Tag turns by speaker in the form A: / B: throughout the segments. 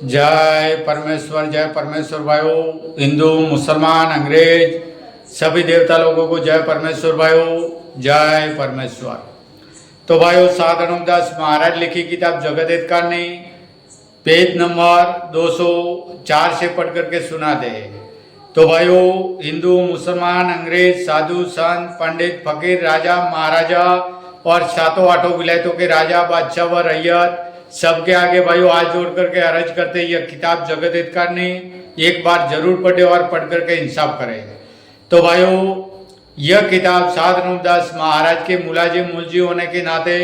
A: जय परमेश्वर भाइयों। हिंदू, मुसलमान, अंग्रेज सभी देवता लोगों को जय परमेश्वर भाइयों, जय परमेश्वर। तो भाइयों, सात अनुपदास महाराज लिखी किताब जगत हित कारणी पेज नंबर 204 से पढ़ करके सुना दे। तो भाइयों, हिंदू, मुसलमान, अंग्रेज, साधु, संत, पंडित, फकीर, राजा, महाराजा और सातों आठों विलायतों के राजा, बादशाह व रैयत सबके आगे भाइयों हाथ जोड़ करके अर्ज करते यह किताब जगत हित कारणी एक बार जरूर पढ़े और पढ़ करके इंसाफ करें। तो भाइयों, यह किताब सात अनुपदास महाराज के मुलाजी होने के नाते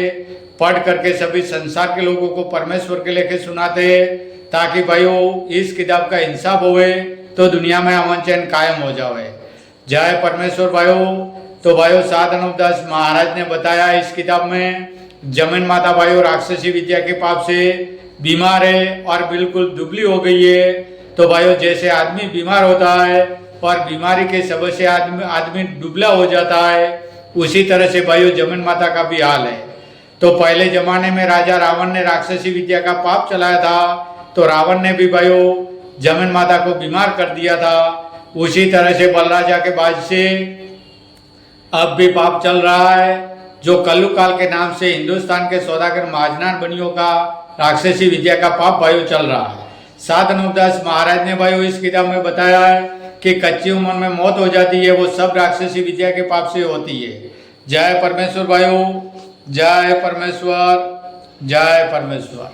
A: पढ़ करके सभी संसार के लोगों को परमेश्वर के लेके सुनाते, ताकि भाइयों इस किताब का इंसाफ होवे तो दुनिया में अमन चैन कायम हो जाए। जय परमेश्वर भाइयों। तो भाइयों, सात अनुपदास महाराज ने बताया इस किताब में जमीन माता भाइयों राक्षसी विद्या के पाप से बीमार है और बिल्कुल दुबली हो गई है। तो भाइयों, जैसे आदमी बीमार होता है और बीमारी के सबब से आदमी दुबला हो जाता है, उसी तरह से भाइयों जमीन माता का भी हाल है। तो पहले जमाने में राजा रावण ने राक्षसी विद्या का पाप चलाया था, तो रावण ने भी भाइयों जमीन माता को बीमार कर दिया था। उसी तरह से बलराजा के बाद से अब भी पाप चल रहा है, जो कल्लू काल के नाम से हिंदुस्तान के सौदागर महाजनान बनियों का राक्षसी विद्या का पाप भाइयों चल रहा है। सात अनुपदास महाराज ने भाइयों इस किताब में बताया है कि कच्ची उम्र में मौत हो जाती है, वो सब राक्षसी विद्या के पाप से होती है। जय परमेश्वर भाइयों, जय परमेश्वर, जय परमेश्वर।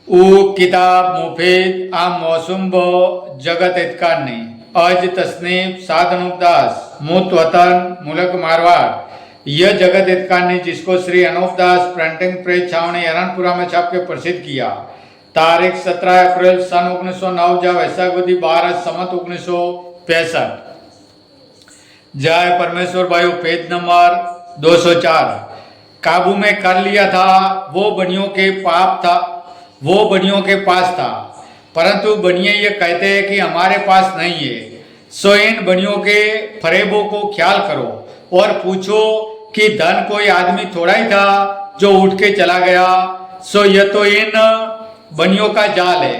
A: ऊ किताब मुफीद आम मौसुम ब जगत हित कारणी अज तस्नीफ सात अनुपदास मुत वतन मुल्क मारवाड़। यह जगत हित कारणी जिसको श्री अनुपदास प्रिंटिंग प्रेस छावनी अरनपुरा में छाप के प्रसिद्ध किया। तारीख 17 अप्रैल सन 1909 जब ऐसा गुदी 12 समत 1965। जय परमेश्वर भाइयों। Page number 204। काबू में कर लिया था, वो बनियों के पाप था, वो बनियों के पास था, परंतु बनिए ये कहते हैं कि हमारे पास नहीं है। सो इन बनियों के फरेबों को ख्याल करो और पूछो कि धन कोई आदमी थोड़ा ही था जो उठ के चला गया। सो यह तो इन बनियों का जाल है,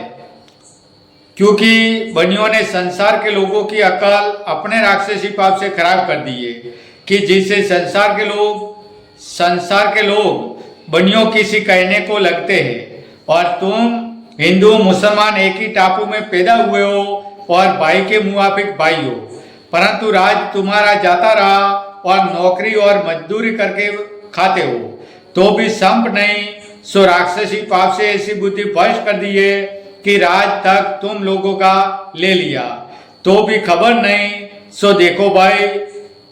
A: क्योंकि बनियों ने संसार के लोगों की अकल अपने राक्षसी पाप से खराब कर दी है, कि जिससे संसार के लोग बनियों किसी कहने को लगते हैं। और तुम हिंदू मुसलमान एक ही टापू में पैदा हुए हो और भाई के मुआफिक भाई हो, परंतु राज तुम्हारा जाता रहा और नौकरी और मजदूरी करके खाते हो, तो भी संप नहीं। सो राक्षसी पाप से ऐसी बुद्धि भ्रष्ट कर दी है कि राज तक तुम लोगों का ले लिया, तो भी खबर नहीं। सो देखो भाई,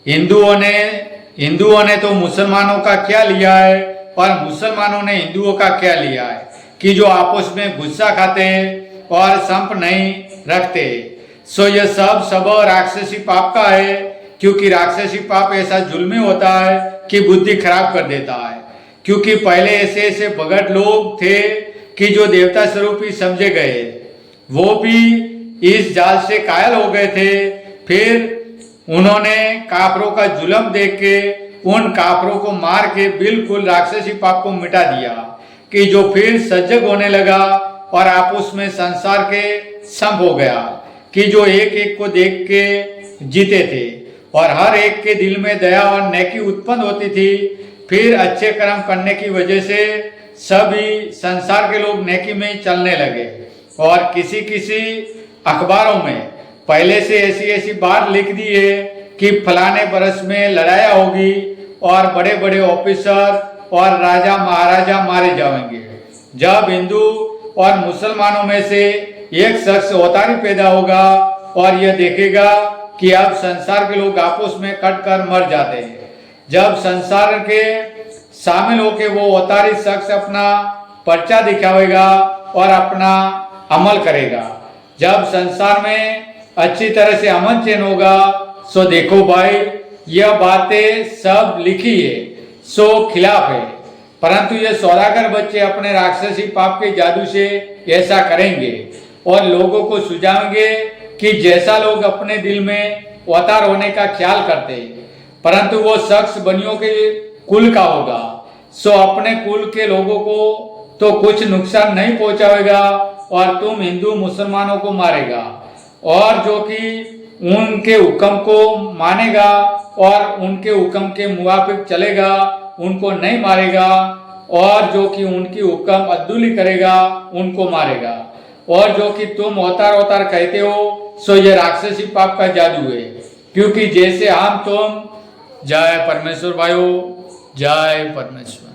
A: हिंदुओं ने तो मुसलमानों का क्या लिया है और मुसलमानों ने हिंदुओं का क्या लिया है, कि जो आपस में गुस्सा खाते हैं और संप नहीं रखते। सो यह सब राक्षसी पाप का है, क्योंकि राक्षसी पाप ऐसा जुल्मी होता है कि बुद्धि खराब कर देता है। क्योंकि पहले ऐसे भगत लोग थे कि जो देवता स्वरूप ही समझे गए, वो भी इस जाल से कायल हो गए थे। फिर उन्होंने काफरों का जुल्म देख के उन काफरों को मार के बिल्कुल राक्षसी पाप को मिटा दिया, कि जो फिर सजग होने लगा और आपस में संसार के संप हो गया, कि जो एक एक को देख के जीते थे और हर एक के दिल में दया और नेकी उत्पन्न होती थी। फिर अच्छे कर्म करने की वजह से सभी संसार के लोग नेकी में चलने लगे और किसी किसी अखबारों में पहले से ऐसी बात लिख दी है कि फलाने बरस में लड़ाई होगी और बड़े बड़े ऑफिसर और राजा महाराजा मारे जाएंगे। जब हिंदू और मुसलमानों में से एक शख्स अवतारी पैदा होगा और यह देखेगा कि अब संसार के लोग आपस में कट कर मर जाते हैं। जब संसार के शामिल होके वो अवतारी शख्स अपना पर्चा दिखावेगा और अपना अमल करेगा। जब संसार में अच्छी तरह से अमन चैन होगा, सो देखो भाई, यह बातें सब लिखी है, सो खिलाफ है, परंतु ये सौदागर बच्चे अपने राक्षसी पाप के जादू से ऐसा करेंगे और लोगों को सुझाएंगे कि जैसा लोग अपने दिल में अवतार होने का ख्याल करते, परंतु वो शख्स बनियों के कुल का होगा, सो अपने कुल के लोगों को तो कुछ नुकसान नहीं पहुंचाएगा और तुम हिंदू मुसलमानों को मारेगा, और जो कि उनके हुक्म को मानेगा और उनके हुक्म के मुताबिक चलेगा उनको नहीं मारेगा, और जो कि उनकी हुक्म अद्दुली करेगा उनको मारेगा। और जो कि तुम अवतार अवतार कहते हो सो ये राक्षसी पाप का जादू है, क्योंकि जैसे हम तुम। जय परमेश्वर भाइयों, जय परमेश्वर।